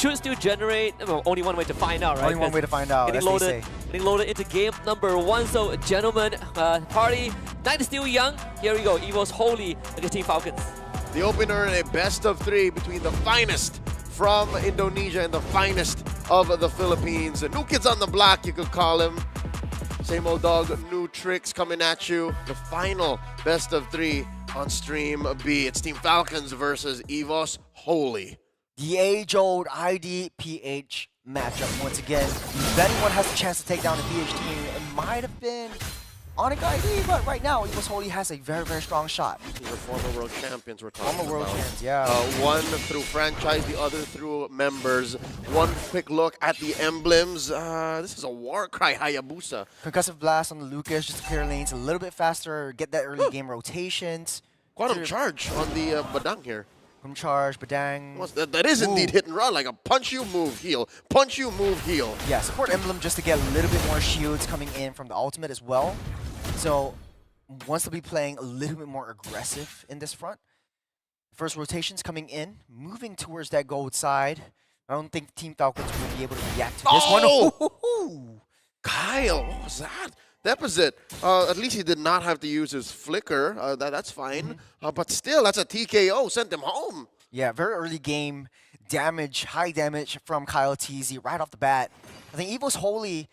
should still generate. Well, only one way to find out, right? Only one way to find out. Getting loaded into game number 1. So, gentlemen, party, night is still young. Here we go. EVOS Holy against Team Falcons. The opener in a best of 3 between the finest from Indonesia and the finest of the Philippines. New kids on the block, you could call him. Same old dog, new tricks coming at you. The final best of 3 on Stream B. It's Team Falcons versus EVOS Holy. The age-old IDPH matchup once again. If anyone has a chance to take down the PH team, it might have been Onyx ID, but right now, EVOS Holy has a very, very strong shot. These are former world champions we're talking about. Former world champions, yeah. One through franchise, the other through members. One quick look at the emblems. This is a Warcry Hayabusa. Concussive Blast on the Lucas, just to clear lanes a little bit faster, get that early game rotations. Quantum Charge on the Badang here. Quantum Charge, Badang. Well, that is indeed hit and run, like a punch you, move, heal. Punch you, move, heal. Yeah, support emblem just to get a little bit more shields coming in from the ultimate as well. So, wants to be playing a little bit more aggressive in this front. First rotations coming in, moving towards that gold side. I don't think Team Falcons will be able to react to this one. Oh! Kyle, what was that? Deposit. At least he did not have to use his flicker. That's fine. But still, that's a TKO. Sent him home. Yeah, very early game damage, high damage from Kyle TZ right off the bat. I think EVOS Holy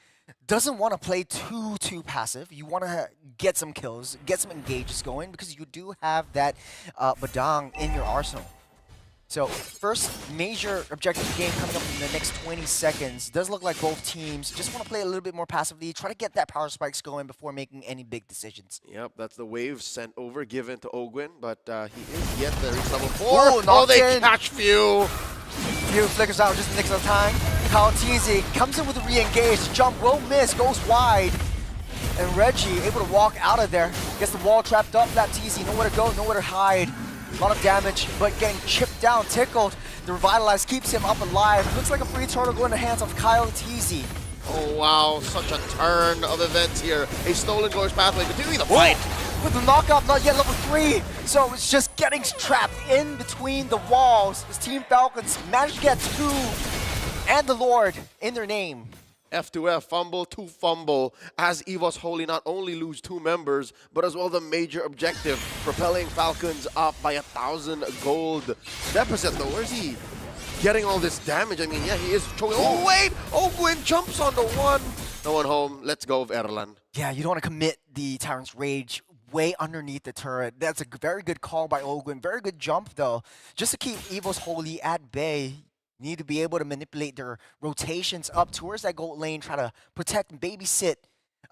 doesn't want to play too passive. You want to get some kills, get some engages going, because you do have that Badang in your arsenal. So first major objective game coming up in the next 20 seconds. Does look like both teams just want to play a little bit more passively, try to get that power spikes going before making any big decisions. Yep, that's the wave sent over, given to Ogwin, but he is yet there. He's level 4. Oh, they catch Few. Few flickers out just the next time. Kyle TZ comes in with a re-engage. Jump will miss, goes wide. And Reggie able to walk out of there. Gets the wall trapped up. That TZ, nowhere to go, nowhere to hide. A lot of damage, but getting chipped down, tickled. The Revitalize keeps him up alive. Looks like a free turtle going in the hands of Kyle TZ. Oh wow, such a turn of events here. A stolen Glorious Pathway continuing the fight. With the knockout, not yet level 3. So it's just getting trapped in between the walls. This Team Falcons managed to get 2 and the Lord in their name. F2F, fumble to fumble, as EVOS Holy not only lose 2 members, but as well the major objective, propelling Falcons up by 1,000 gold. Deposit though, where's he getting all this damage? I mean, yeah, he is choking. Oh wait! Ogwin jumps on the 1. No one home, let's go Erlan. Yeah, you don't want to commit the Tyrant's Rage way underneath the turret. That's a very good call by Ogwin. Very good jump though. Just to keep EVOS Holy at bay, need to be able to manipulate their rotations up towards that gold lane, try to protect and babysit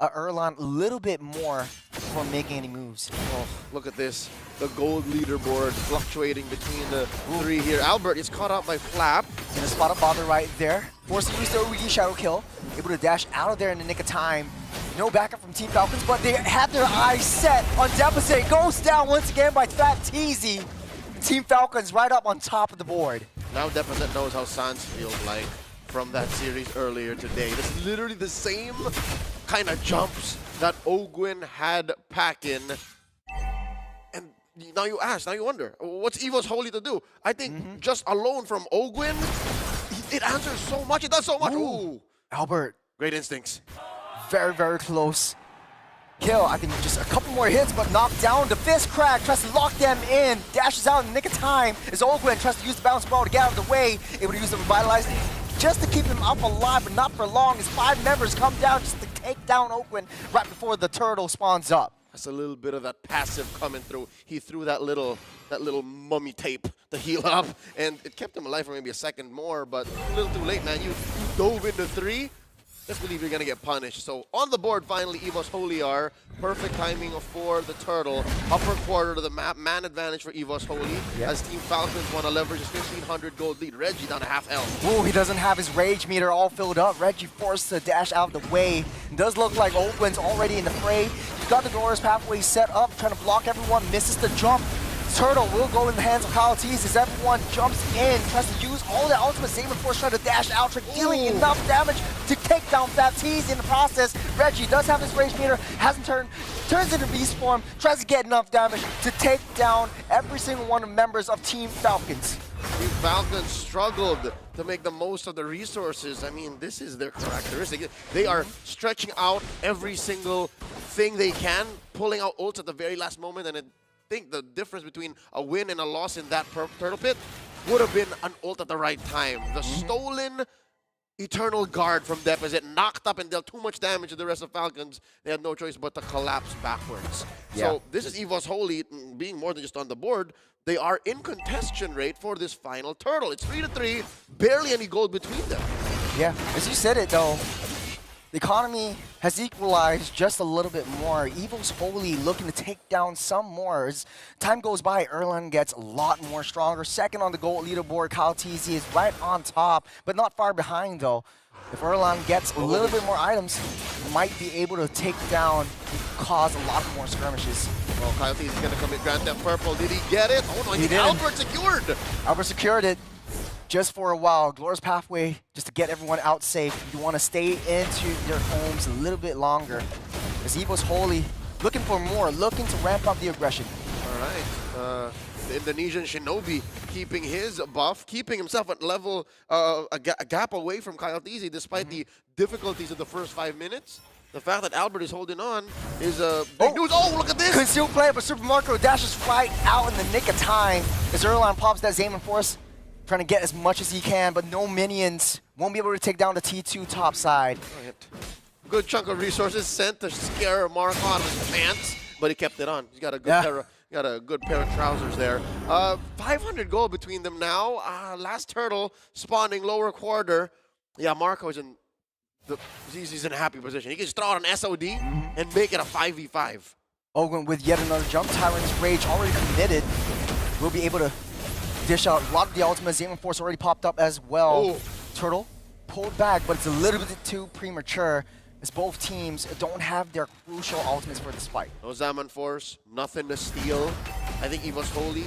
Erlan a little bit more before making any moves. Oh, look at this. The gold leaderboard fluctuating between the 3 here. Albert is caught out by Flap. In a spot of bother right there. Forced to use their Ouija Shadow Kill. Able to dash out of there in the nick of time. No backup from Team Falcons, but they have their eyes set on Deposit. Goes down once again by Fat TZ. Team Falcons right up on top of the board. Now Deposit knows how Sans feels like from that series earlier today. That's literally the same kind of jumps that Ogwin had packing. And now you ask, now you wonder, what's EVOS Holy to do? I think just alone from Ogwin, it answers so much, it does so much. Ooh. Albert. Great instincts. Very, very close. Kill, I think just a couple more hits, but knocked down. The fist crack, tries to lock them in. Dashes out in the nick of time. As Ogwin tries to use the bounce ball to get out of the way. Able to use the Revitalize just to keep him up alive, but not for long. As 5 members come down just to take down Ogwin right before the turtle spawns up. That's a little bit of that passive coming through. He threw that little mummy tape to heal up, and it kept him alive for maybe a second more, but a little too late, man. You dove into 3. Just believe you're going to get punished. So on the board, finally, EVOS Holy are. Perfect timing for the turtle. Upper quarter to the map. Man advantage for EVOS Holy. As Team Falcons want to leverage his 1,500 gold lead. Reggie down to half health. Ooh, he doesn't have his rage meter all filled up. Reggie forced to dash out of the way. It does look like Ogwin's already in the fray. He's got the Glorious Pathway set up, trying to block everyone. Misses the jump. Turtle will go in the hands of Kyle TZ as everyone jumps in, tries to use all the ultimate Saber Force, trying to dash out, dealing enough damage to take down Fat TZ in the process. Reggie does have his rage meter, hasn't turns into beast form, tries to get enough damage to take down every single one of the members of Team Falcons. The Falcons struggled to make the most of the resources. I mean, this is their characteristic. They are stretching out every single thing they can, pulling out ults at the very last moment, and I think the difference between a win and a loss in that turtle pit would have been an ult at the right time. The stolen Eternal Guard from Deposit knocked up and dealt too much damage to the rest of Falcons. They had no choice but to collapse backwards. Yeah. So this is EVOS Holy being more than just on the board. They are in contention rate for this final turtle. It's 3-3, barely any gold between them. Yeah, as you said it though, the economy has equalized just a little bit more. EVOS Holy looking to take down some more. As time goes by, Erlan gets a lot more stronger. Second on the gold leaderboard, Kyle TZ is right on top, but not far behind though. If Erlan gets a little bit more items, might be able to take down, cause a lot more skirmishes. Well, Kyle TZ is going to come in Grand Theft Purple. Did he get it? Oh no, He didn't. Albert secured. Albert secured it. Just for a while, Glorious Pathway, just to get everyone out safe. You want to stay into your homes a little bit longer. As EVOS Holy looking for more, looking to ramp up the aggression. All right. The Indonesian Shinobi keeping his buff, keeping himself at level, a gap away from Kyle TZ despite the difficulties of the first 5 minutes. The fact that Albert is holding on is big news. Oh, look at this! Conceal play, but Super Marco dashes right out in the nick of time as Erlan pops that Zaman Force, trying to get as much as he can, but no minions. Won't be able to take down the T2 top side. Good chunk of resources sent to scare Marco out of his pants, but he kept it on. He's got a good pair of trousers there. 500 gold between them now. Last turtle spawning lower quarter. Yeah, Marco is in he's in a happy position. He can just throw out an SOD and make it a 5v5. Ogun with yet another jump. Tyrant's Rage already committed. Will be able to dish out a lot of the ultimate. Zaman Force already popped up as well. Turtle pulled back, but it's a little bit too premature as both teams don't have their crucial ultimates for this fight. No Zaman Force, nothing to steal. I think EVOS Holy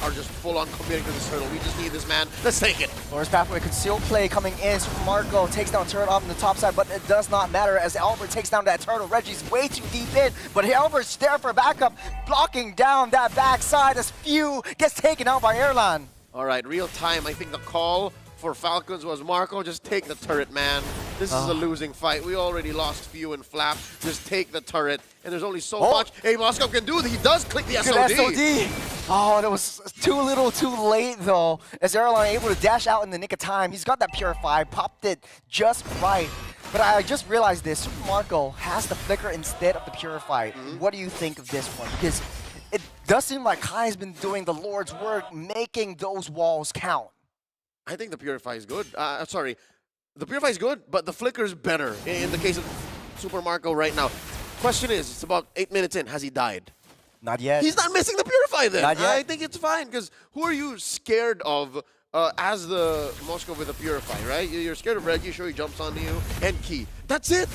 are just full-on committing to this turtle. We just need this man. Let's take it. Glorious Pathway concealed play coming in. Super Marco takes down Turtle off on the top side, but it does not matter as Albert takes down that turtle. Reggie's way too deep in, but Albert's there for backup, blocking down that backside as Few gets taken out by Erlan. All right, real time. I think the call for Falcons was Marco, just take the turret, man. This is a losing fight. We already lost Few and Flap. Just take the turret. And there's only so much A Moscow can do. He does click the SOD. SOD. Oh, that was too little too late, though. As Erlan able to dash out in the nick of time. He's got that Purify, popped it just right. But I just realized this. Super Marco has the Flicker instead of the Purify. What do you think of this one? Because it does seem like Kai has been doing the Lord's work, making those walls count. I think the Purify is good. Sorry. The Purify is good, but the Flicker is better in the case of Super Marco right now. Question is, it's about 8 minutes in. Has he died? Not yet. He's not missing the Purify then. Not yet. I think it's fine, because who are you scared of as the Moscow with the Purify, right? You're scared of Reggie, sure he jumps onto you, and Key. That's it.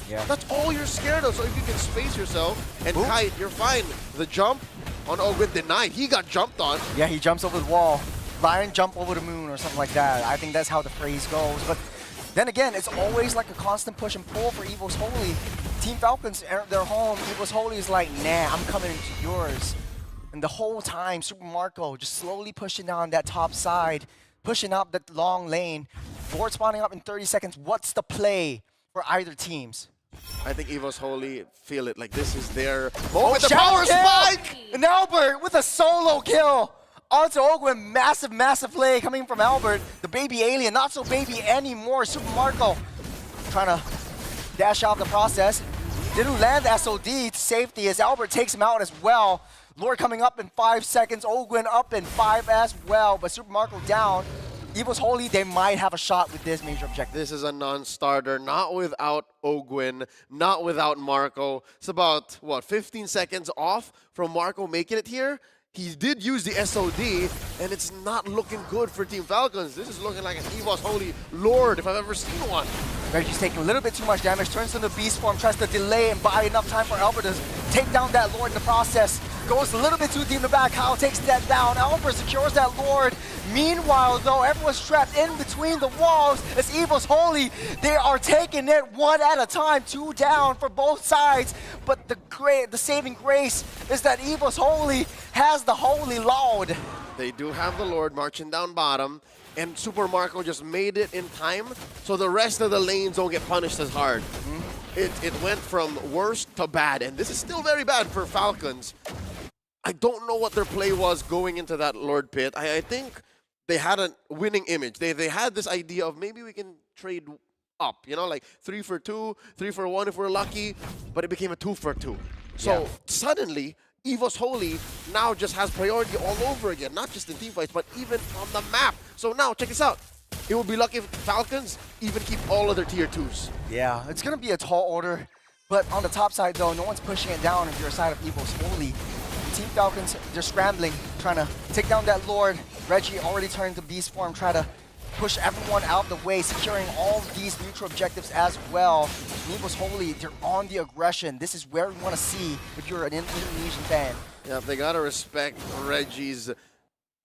Yeah. That's all you're scared of. So if you can space yourself and kite, you're fine. The jump on Ogun denied. He got jumped on. Yeah, he jumps over the wall. Lion jump over the moon or something like that. I think that's how the phrase goes. But then again, it's always like a constant push and pull for EVOS Holy. Team Falcons enter their home. EVOS Holy is like, nah, I'm coming into yours. And the whole time, Super Marco just slowly pushing down that top side, pushing up that long lane. Board spawning up in 30 seconds. What's the play for either teams? I think EVOS Holy feel it like this is their moment. The power spike! And Albert with a solo kill. Onto Ogun, massive, massive play coming from Albert. The baby alien, not so baby anymore. Super Marco trying to dash out the process. Didn't land the SOD to safety as Albert takes him out as well. Lord coming up in 5 seconds. Ogun up in 5 as well. But Super Marco down. EVOS Holy, they might have a shot with this major objective. This is a non-starter, not without Ogun, not without Marco. It's about, what, 15 seconds off from Marco making it here. He did use the SOD, and it's not looking good for Team Falcons. This is looking like an EVOS Holy Lord, if I've ever seen one. Reggie's taking a little bit too much damage, turns into beast form, tries to delay and buy enough time for Albert to take down that Lord in the process. Goes a little bit too deep in the back. Kyle takes that down. Albert secures that Lord. Meanwhile, though, everyone's trapped in between the walls. As EVOS Holy, they are taking it one at a time, 2 down for both sides. But the saving grace is that EVOS Holy has the Holy Lord. They do have the Lord marching down bottom, and Super Marco just made it in time, so the rest of the lanes don't get punished as hard. It went from worst to bad, and this is still very bad for Falcons. I don't know what their play was going into that Lord pit. I think they had a winning image. They had this idea of maybe we can trade up, you know, like 3 for 2, 3 for 1 if we're lucky, but it became a 2 for 2. So suddenly, EVOS Holy now just has priority all over again, not just in teamfights, but even on the map. So now, check this out. It would be lucky if Falcons even keep all of their tier 2s. Yeah, it's going to be a tall order. But on the top side, though, no one's pushing it down if you're a side of EVOS Holy. Team Falcons, they're scrambling, trying to take down that Lord. Reggie already turned to beast form, try to push everyone out of the way, securing all of these neutral objectives as well. EVOS Holy, they're on the aggression. This is where we want to see if you're an Indonesian fan. Yeah, they gotta respect Reggie's.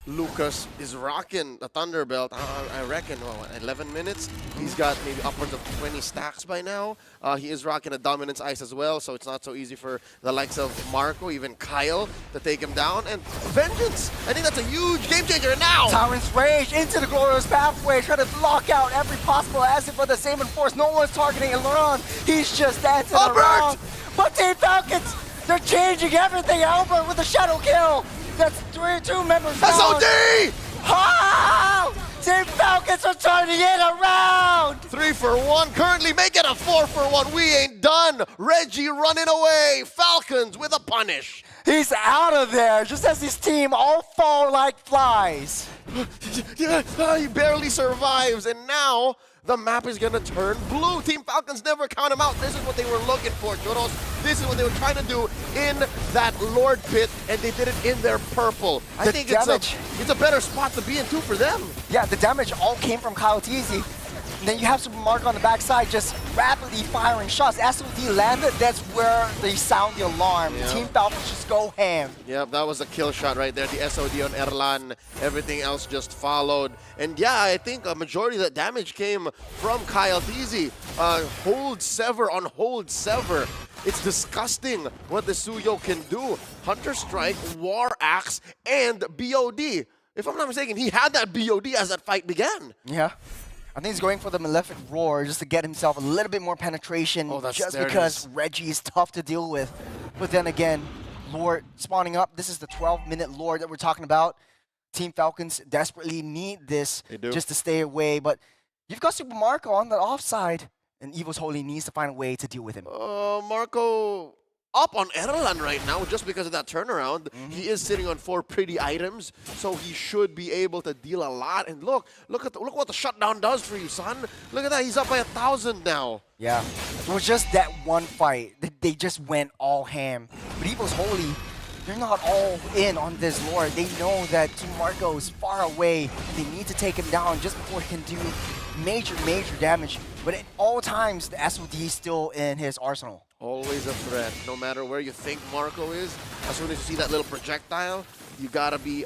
Lucas is rocking the Thunderbelt, I reckon, 11 minutes. He's got maybe upwards of 20 stacks by now. He is rocking a Dominance Ice as well, so it's not so easy for the likes of Marco, even Kyle, to take him down. And Vengeance, I think that's a huge game changer now. Tyrant's Rage into the glorious pathway, trying to block out every possible asset for the same enforce. No one's targeting Laurent. He's just dancing around. But Team Falcons, they're changing everything. Albert with the shadow kill. That's 2 members down. SOD! Oh! Team Falcons are turning it around! 3 for 1, currently making a 4 for 1. We ain't done. Reggie running away. Falcons with a punish. He's out of there, just as his team all fall like flies. He barely survives, and now the map is gonna turn blue. Team Falcons never count him out. This is what they were looking for, Joros. This is what they were trying to do in that Lord pit, and they did it in their purple. I think it's a better spot to be in too for them. Yeah, the damage all came from Kyle Teasy. And then you have Super Marco on the backside just rapidly firing shots. As soon as he landed, that's where they sound the alarm. Yeah. Team Falcons just go ham. Yep, that was a kill shot right there. The SOD on Erlan. Everything else just followed. And yeah, I think a majority of that damage came from Kyle Teasy. Hold sever on hold sever. It's disgusting what the Suyo can do. Hunter Strike, War Axe, and BOD. If I'm not mistaken, he had that BOD as that fight began. Yeah. I think he's going for the Malefic Roar just to get himself a little bit more penetration, just because Reggie is tough to deal with. But then again, Lord spawning up. This is the 12-minute Lord that we're talking about. Team Falcons desperately need this just to stay away. But you've got Super Marco on the offside, and EVOS Holy needs to find a way to deal with him. Marco up on Erlan right now just because of that turnaround. He is sitting on 4 pretty items, so he should be able to deal a lot. And look what the shutdown does for you, son. Look at that, he's up by 1,000 now. Yeah, it was just that one fight. They just went all ham. But EVOS Holy, they're not all in on this Lord. They know that Team Marco is far away. They need to take him down just before he can do major damage. But at all times, the SOD is still in his arsenal. Always a threat, no matter where you think Marco is. As soon as you see that little projectile, you gotta be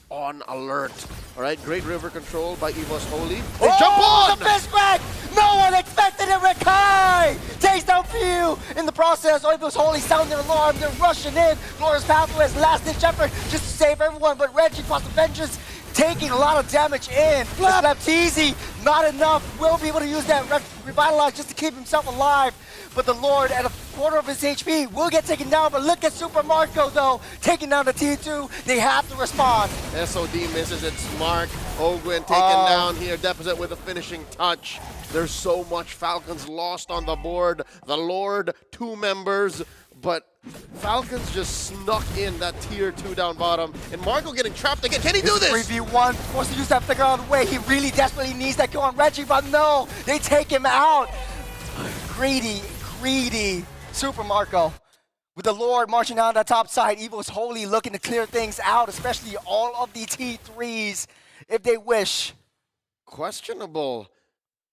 on alert. All right, great river control by EVOS Holy. They jump on! The fist crack! No one expected it, Rakai! Takes down Few! In the process, EVOS Holy sounding the alarm. They're rushing in. Glorious Pathway's last-ditch effort just to save everyone, but Reggie plus the Vengeance taking a lot of damage in. SNAPDRAGON, not enough. Will be able to use that Revitalize just to keep himself alive. But the Lord, at a quarter of his HP, will get taken down. But look at Super Marco, though, taking down the T2. They have to respond. SOD misses its mark. Ogwin taken down here. Deposit with a finishing touch. There's so much Falcons lost on the board. The Lord, 2 members. But Falcons just snuck in that tier 2 down bottom. And Marco getting trapped again. Can he do this? 3v1, forced to use that figure out of the way. He really desperately needs that kill on Reggie, but no, they take him out. Greedy Super Marco. With the Lord marching down that top side, EVOS Holy looking to clear things out, especially all of the T3s, if they wish. Questionable.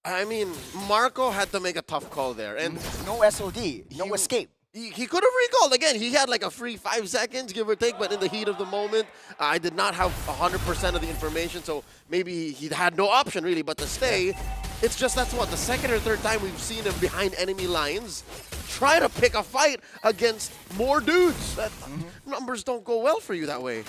I mean, Marco had to make a tough call there. And no SOD, no escape. He could have recalled again. He had like a free 5 seconds, give or take, but in the heat of the moment, I did not have 100% of the information, so maybe he had no option really but to stay. It's just that's what, the second or third time we've seen him behind enemy lines try to pick a fight against more dudes. Numbers don't go well for you that way.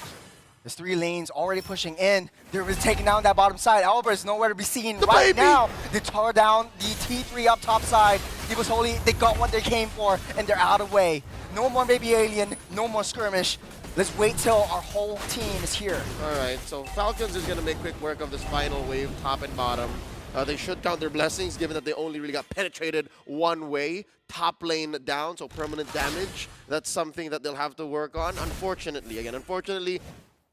There's 3 lanes already pushing in. They're taking down that bottom side. Albert is nowhere to be seen The right baby! now. They tore down the T3 up top side. EVOS Holy, they got what they came for, and they're out of the way. No more baby alien, no more skirmish. Let's wait till our whole team is here. All right, so Falcons is going to make quick work of this final wave, top and bottom. They should count their blessings, given that they only really got penetrated one way. Top lane down, so permanent damage. That's something that they'll have to work on. Unfortunately,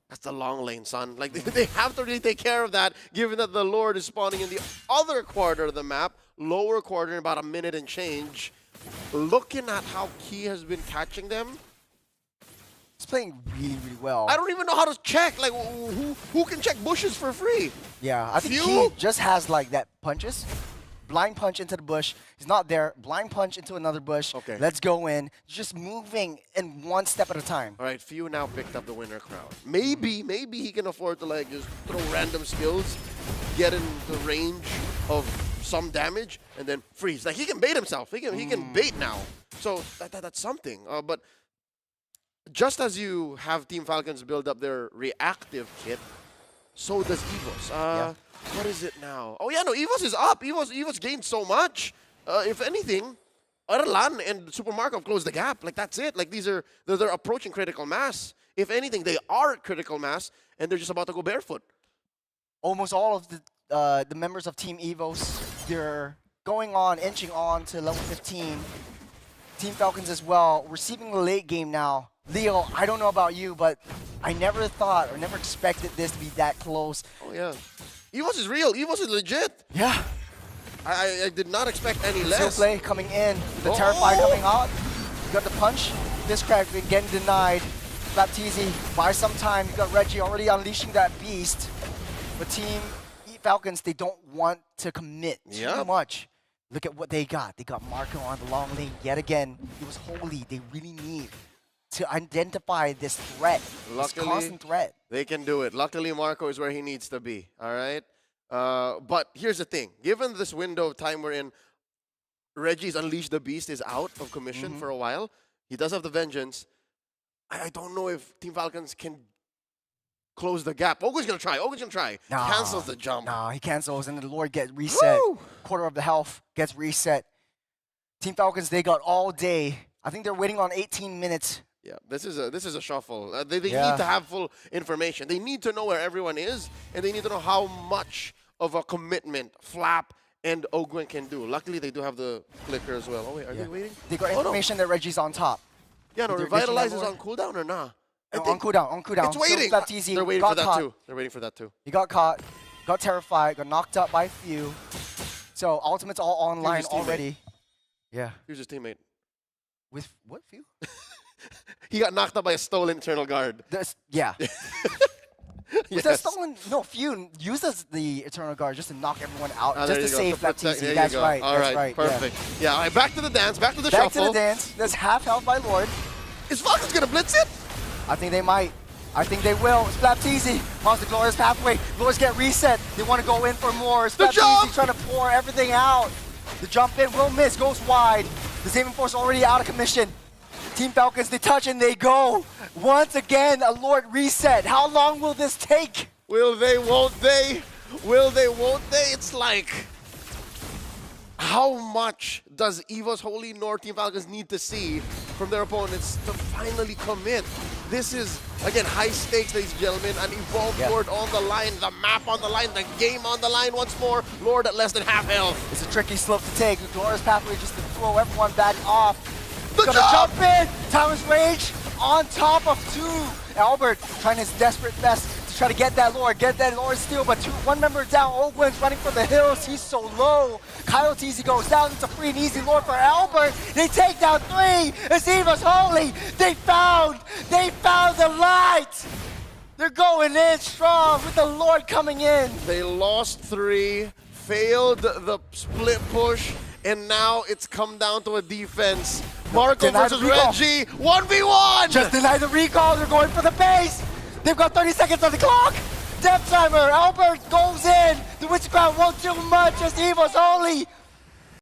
that's the long lane, son. Like, they have to really take care of that, given that the Lord is spawning in the other quarter of the map, lower quarter in about a minute and change. Looking at how Key has been catching them, He's playing really, really well. I don't even know how to check. Like, who can check bushes for free? Yeah, I think Few? he just has like that punches. Blind punch into the bush. He's not there. Blind punch into another bush. Okay. Let's go in. Just moving in one step at a time. All right, Few now picked up the winner crown. Maybe he can afford to like just throw random skills, get in the range of some damage, and then freeze. Like he can bait himself. He can bait now. So that's something. But just as you have Team Falcons build up their reactive kit, so does EVOS. What is it now? Oh yeah, no, EVOS is up. EVOS gained so much. If anything, Arlan and Super Markov closed the gap. Like that's it. Like they're approaching critical mass. If anything, they are at critical mass, and they're just about to go barefoot. Almost all of the members of Team EVOS, they're inching on to level 15. Team Falcons as well, receiving the late game now. Leo, I don't know about you, but I never thought or never expected this to be that close. Oh yeah, EVOS is real. EVOS is legit. Yeah. I did not expect any Seal less. play coming in, the Terrify coming out. You got the punch. This crack getting denied. Baptiste, buy some time. You got Reggie already unleashing that beast. But Team Falcons, they don't want to commit too much. Look at what they got. They got Marco on the long lane yet again. It was Holy. They really need to identify this threat, this constant threat. They can do it. Luckily, Marco is where he needs to be, all right? But here's the thing. Given this window of time we're in, Reggie's Unleash the Beast is out of commission for a while. He does have the Vengeance. I don't know if Team Falcons can close the gap. Ogun's going to try. Ogun's going to try. Nah, Cancels the jump. Nah, he cancels, and the Lord gets reset. Woo! Quarter of the health gets reset. Team Falcons, they got all day. I think they're waiting on 18 minutes. Yeah, this is a shuffle. They need to have full information. They need to know where everyone is, and they need to know how much of a commitment Flap and Ogun can do. Luckily, they do have the flicker as well. Oh, wait, are they waiting? They got information that Reggie's on top. Yeah, no, Revitalize is on cooldown or nah? No, on cooldown, It's waiting. So They're waiting for that too. They're waiting for that too. He got caught, got terrified, got knocked up by Few. So Ultimate's all online already. Yeah. Here's his teammate. With what Few? He got knocked up by a stolen Eternal Guard. Yeah. Was that stolen? No, Few uses the Eternal Guard just to knock everyone out, just to save Baptiste. That's right. All right, perfect. Yeah, all right, back to the dance, back to the shuffle. Back to the dance. That's half health by Lord. Is Falcons gonna blitz it? I think they might. I think they will. It's Baptiste. Wants the glorious pathway. Lords get reset. They want to go in for more. It's Baptiste trying to pour everything out. The jump in will miss, goes wide. The saving force already out of commission. Team Falcons, they touch and they go. Once again, a Lord reset. How long will this take? Will they, won't they? Will they, won't they? It's like, how much does EVOS Holy nor Team Falcons need to see from their opponents to finally commit? This is, again, high stakes, ladies and gentlemen. An Evolved Lord on the line, the map on the line, the game on the line once more. Lord at less than half health. It's a tricky slope to take. The glorious pathway just to throw everyone back off. The jump in! Timeless Rage on top of 2. Albert trying his desperate best to try to get that Lord steal, but one member down. Ogun's running for the hills. He's so low. Coyote goes down. It's a free and easy Lord for Albert. They take down 3. It's EVOS Holy. They found the light. They're going in strong with the Lord coming in. They lost 3, failed the split push, and now it's come down to a defense. Marco versus Reggie, 1v1! Just deny the recall, they're going for the base! They've got 30 seconds on the clock! Death Timer, Albert goes in! The Witchcraft won't do much as EVOS Holy